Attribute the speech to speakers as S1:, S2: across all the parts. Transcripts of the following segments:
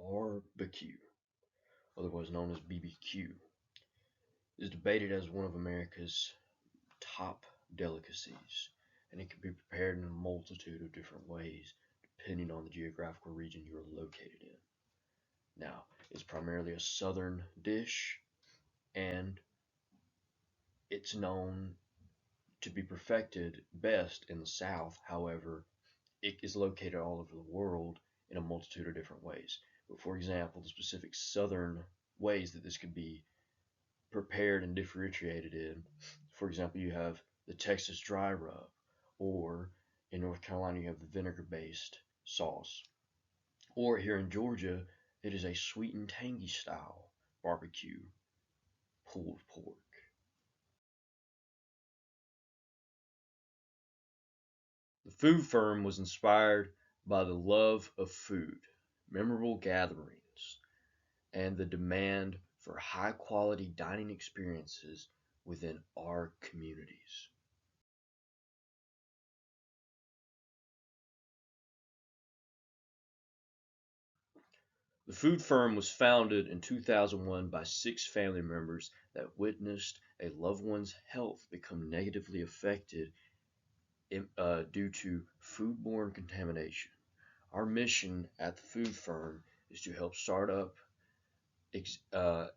S1: Barbecue, otherwise known as BBQ, is debated as one of America's top delicacies, and it can be prepared in a multitude of different ways depending on the geographical region you are located in. Now, it's primarily a southern dish, and it's known to be perfected best in the South. However, it is located all over the world in a multitude of different ways. But for example, the specific southern ways that this could be prepared and differentiated in, for example, you have the Texas dry rub, or in North Carolina, you have the vinegar based sauce, or here in Georgia, it is a sweet and tangy style barbecue pulled pork. The food firm was inspired by the love of food, memorable gatherings, and the demand for high quality dining experiences within our communities. The food firm was founded in 2001 by six family members that witnessed a loved one's health become negatively affected due to foodborne contamination. Our mission at the food firm is to help start up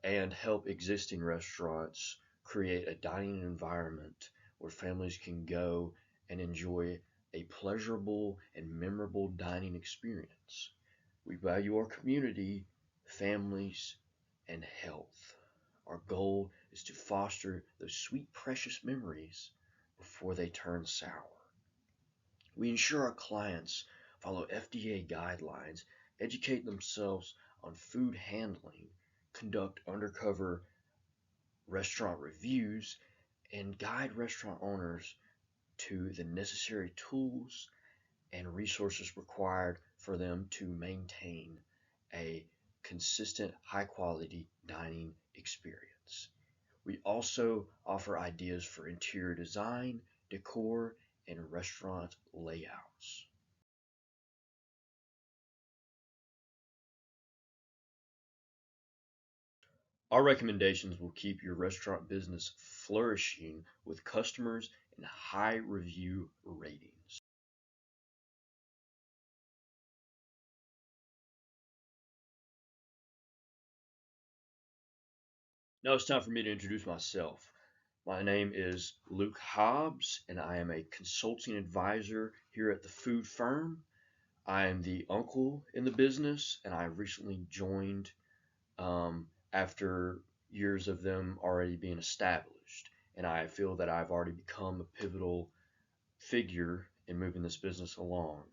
S1: and help existing restaurants create a dining environment where families can go and enjoy a pleasurable and memorable dining experience. We value our community, families, and health. Our goal is to foster those sweet, precious memories before they turn sour. We ensure our clients follow FDA guidelines, educate themselves on food handling, conduct undercover restaurant reviews, and guide restaurant owners to the necessary tools and resources required for them to maintain a consistent, high quality dining experience. We also offer ideas for interior design, decor, and restaurant layouts. Our recommendations will keep your restaurant business flourishing with customers and high review ratings. Now it's time for me to introduce myself. My name is Luke Hobbs, and I am a consulting advisor here at the food firm. I am the uncle in the business, and I recently joined after years of them already being established. And I feel that I've already become a pivotal figure in moving this business along.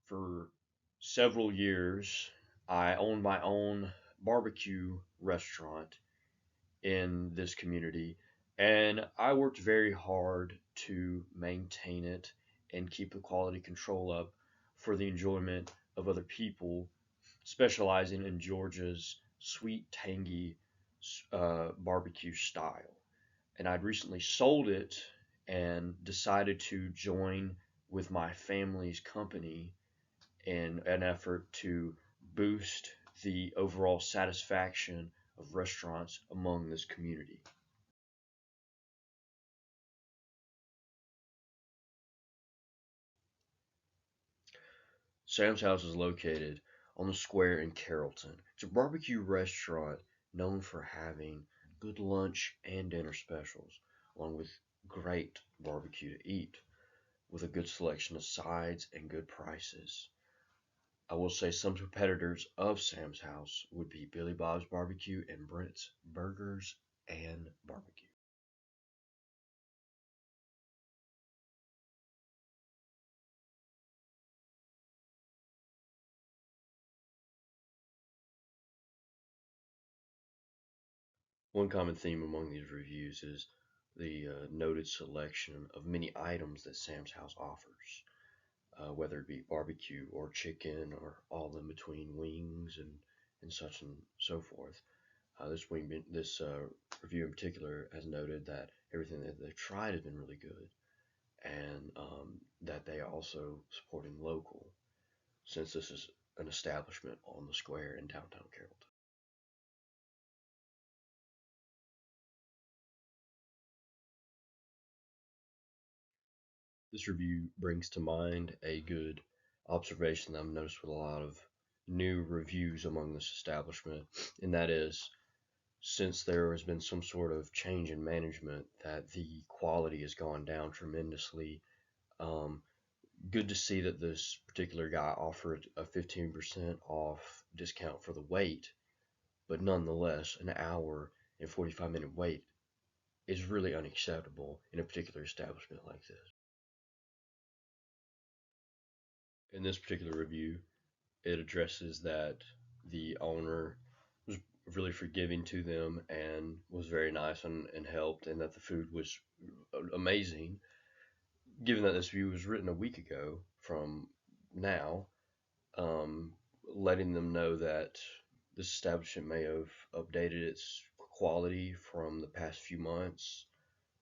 S1: For several years, I owned my own barbecue restaurant in this community, and I worked very hard to maintain it and keep the quality control up for the enjoyment of other people, specializing in Georgia's sweet, tangy barbecue style. And I'd recently sold it and decided to join with my family's company in an effort to boost the overall satisfaction of restaurants among this community. Sam's House is located on the square in Carrollton. It's a barbecue restaurant known for having good lunch and dinner specials, along with great barbecue to eat, with a good selection of sides and good prices. I will say some competitors of Sam's House would be Billy Bob's Barbecue and Brent's Burgers and Barbecue. One common theme among these reviews is the noted selection of many items that Sam's House offers, whether it be barbecue or chicken or all in between wings and such and so forth. This review in particular has noted that everything that they've tried has been really good, and that they are also supporting local, since this is an establishment on the square in downtown Carrollton. This review brings to mind a good observation that I've noticed with a lot of new reviews among this establishment, and that is, since there has been some sort of change in management, that the quality has gone down tremendously. Um, Good to see that this particular guy offered a 15% off discount for the wait, but nonetheless, an hour and 45-minute wait is really unacceptable in a particular establishment like this. In this particular review, it addresses that the owner was really forgiving to them and was very nice and helped, and that the food was amazing. Given that this review was written a week ago from now, um, letting them know that this establishment may have updated its quality from the past few months.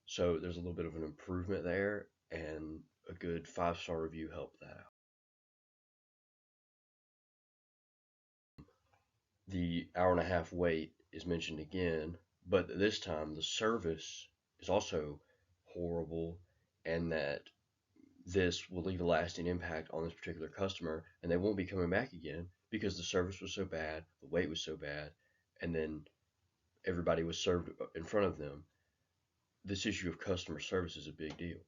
S1: So there's a little bit of an improvement there, and a good 5-star review helped that out. The hour and a half wait is mentioned again, but this time the service is also horrible, and that this will leave a lasting impact on this particular customer, and they won't be coming back again because the service was so bad, the wait was so bad, and then everybody was served in front of them. This issue of customer service is a big deal.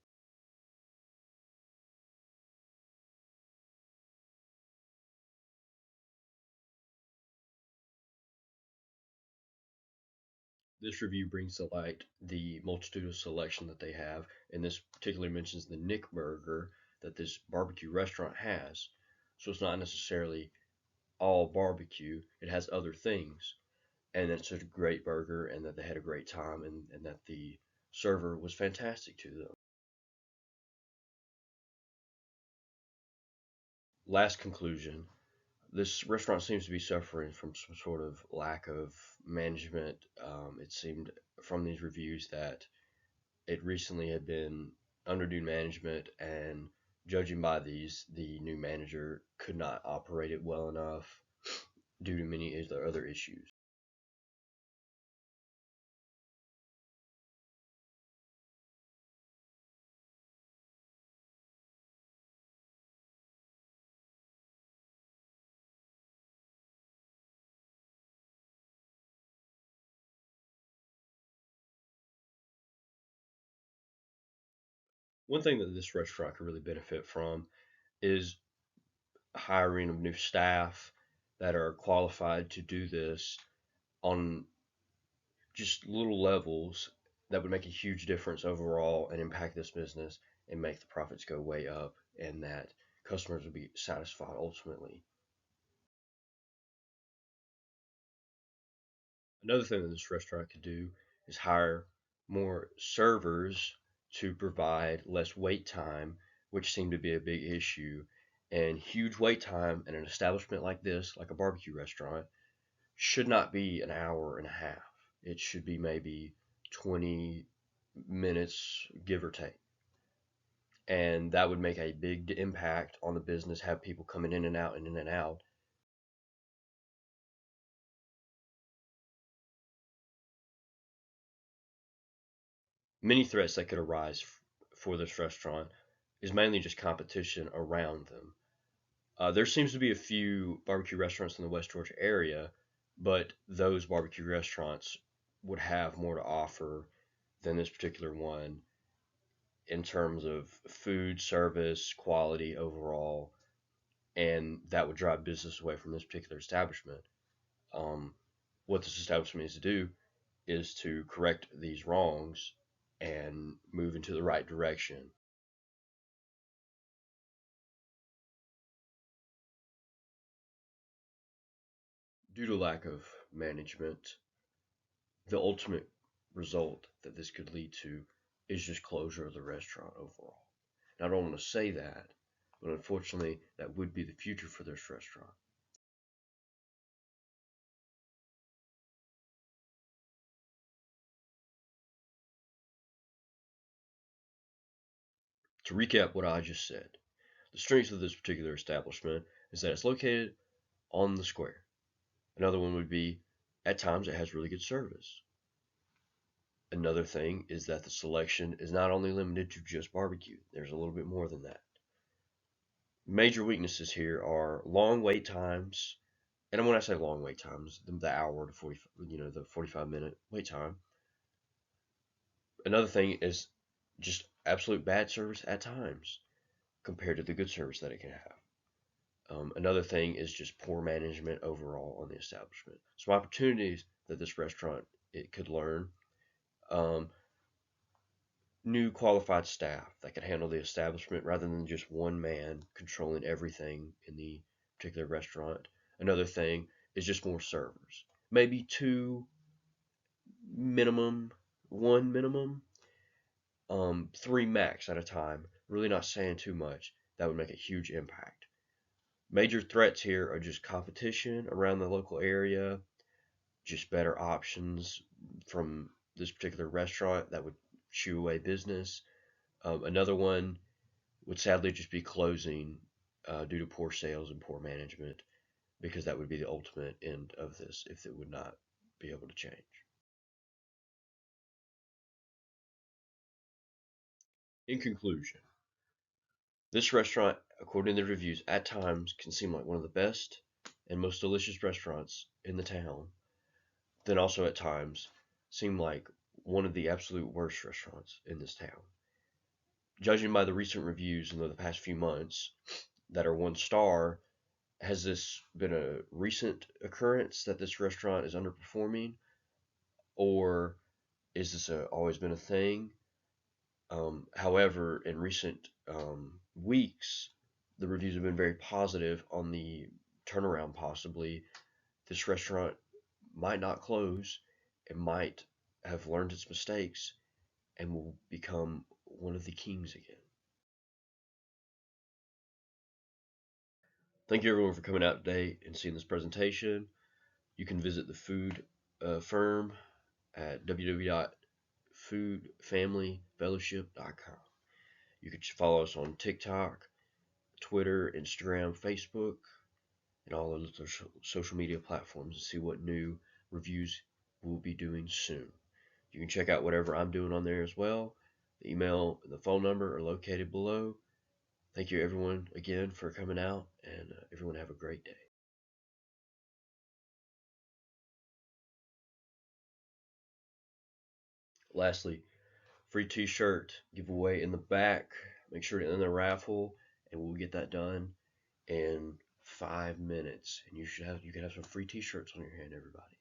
S1: This review brings to light the multitude of selection that they have, and this particularly mentions the Nick Burger that this barbecue restaurant has. So it's not necessarily all barbecue, it has other things, and it's a great burger, and that they had a great time, and that the server was fantastic to them. Last conclusion, this restaurant seems to be suffering from some sort of lack of management. It seemed from these reviews that it recently had been under new management, and judging by these, the new manager could not operate it well enough due to many other issues. One thing that this restaurant could really benefit from is hiring of new staff that are qualified to do this on just little levels that would make a huge difference overall and impact this business and make the profits go way up, and that customers would be satisfied ultimately. Another thing that this restaurant could do is hire more servers to provide less wait time, which seemed to be a big issue. And huge wait time in an establishment like this, like a barbecue restaurant, should not be an hour and a half. It should be maybe 20 minutes, give or take. And that would make a big impact on the business, have people coming in and out and in and out. Many threats that could arise for this restaurant is mainly just competition around them. There seems to be a few barbecue restaurants in the West Georgia area, but those barbecue restaurants would have more to offer than this particular one in terms of food, service, quality overall, and that would drive business away from this particular establishment. Um, what this establishment needs to do is to correct these wrongs and move into the right direction. Due to lack of management, the ultimate result that this could lead to is just closure of the restaurant overall. And I don't want to say that, but unfortunately, that would be the future for this restaurant. To recap what I just said, the strengths of this particular establishment is that it's located on the square. Another one would be, at times, it has really good service. Another thing is that the selection is not only limited to just barbecue, there's a little bit more than that. Major weaknesses here are long wait times, and when I say long wait times, the hour to 40, the 45-minute wait time. Another thing is just absolute bad service at times compared to the good service that it can have. Another thing is just poor management overall on the establishment. Some opportunities that this restaurant it could learn: um, new qualified staff that could handle the establishment rather than just one man controlling everything in the particular restaurant. Another thing is just more servers, maybe two minimum, one minimum, three max at a time. Really not saying too much. That would make a huge impact. Major threats here are just competition around the local area, just better options from this particular restaurant that would shoo away business. Another one would sadly just be closing due to poor sales and poor management, because that would be the ultimate end of this if it would not be able to change. In conclusion, this restaurant, according to the reviews, at times can seem like one of the best and most delicious restaurants in the town, then also at times seem like one of the absolute worst restaurants in this town. Judging by the recent reviews in the past few months that are 1 star, has this been a recent occurrence that this restaurant is underperforming, or is this always been a thing? However, in recent weeks, the reviews have been very positive on the turnaround. Possibly, this restaurant might not close. It might have learned its mistakes and will become one of the kings again. Thank you everyone for coming out today and seeing this presentation. You can visit the food firm at www.foodfamilyfellowship.com. You can follow us on TikTok, Twitter, Instagram, Facebook, and all of the social media platforms to see what new reviews we'll be doing soon. You can check out whatever I'm doing on there as well. The email and the phone number are located below. Thank you everyone again for coming out, and everyone have a great day. Lastly, free t-shirt giveaway in the back. Make sure to enter the raffle, and we'll get that done in 5 minutes. And you can have some free t-shirts on your hand, everybody.